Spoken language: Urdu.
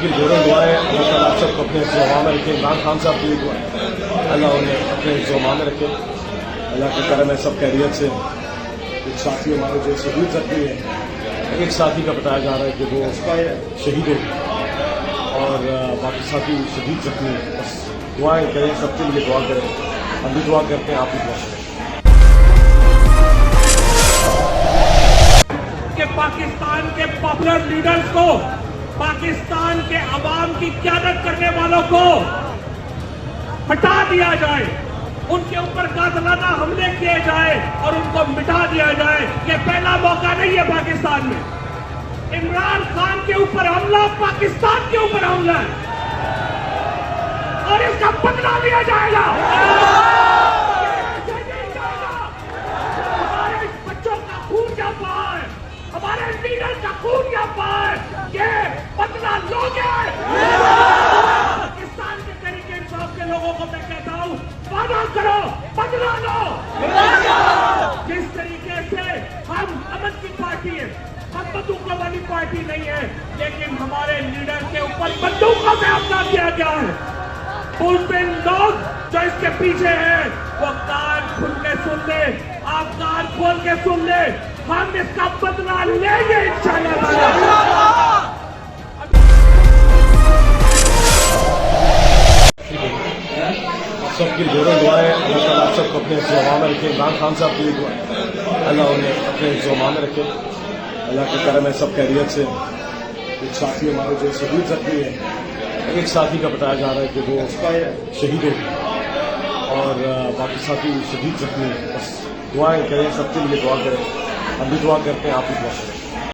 کی زوروں دعائیں اللہ تعالیٰ آپ سب کو اپنے زماں میں رکھے. عمران خان صاحب کی دعا اللہ انہیں اپنے زماں میں رکھے. اللہ کے کرم ہے سب خیریت سے. ایک ساتھی ہمارے جو شہید زخمی ہے, ایک ساتھی کا بتایا جا رہا ہے کہ وہ شہید ہو اور باقی ساتھی شہید زخمی ہے. بس دعائیں کریں, سب کے لیے دعا کریں. ہم بھی دعا کرتے ہیں, آپ بھی دعا کریں کہ پاکستان کے پاپولر لیڈرز کو, پاکستان کے عوام کی قیادت کرنے والوں کو ہٹا دیا جائے, ان کے اوپر قاتلانہ حملے کیے جائے اور ان کو مٹا دیا جائے. یہ پہلا موقع نہیں ہے پاکستان میں. عمران خان کے اوپر حملہ پاکستان کے اوپر حملہ ہے اور اس کا بدلہ لیا جائے گا. ہمارے بچوں کا خون کیا پائے, ہمارے لیڈر کا خون کیا پائے, یہ بدلہ لو گے. پاکستان کے طریقے انصاف کے لوگوں کو میں کہتا ہوں, وعدہ کرو, بدلہ لو. جس طریقے سے ہم امن کی پارٹی ہیں, ہم بندوقوں والی پارٹی نہیں ہے, لیکن ہمارے لیڈر کے اوپر بندوقوں سے حملہ کیا گیا ہے. پولپن لوگ جو اس کے پیچھے ہیں وہ کان کھل کے سن لے, آپ کان کھول کے سن لے, ہم اس کا بدلہ لیں گے انشاءاللہ. سب کی زوروں دعائیں اللہ تعالیٰ آپ سب کو اپنے زماں میں رکھے. عمران خان صاحب کی دعا اللہ انہیں اپنے زماں میں رکھے. اللہ کے کرم ہے سب خیریت سے. ایک ساتھی ہمارے جو شہید زخمی ہے, ایک ساتھی کا بتایا جا رہا ہے کہ وہ شہید ہو اور باقی ساتھی شہید زخمی ہے. بس دعائیں کریں, سب کے لیے دعا کریں. ہم بھی دعا کرتے ہیں, آپ بھی دعا کریں.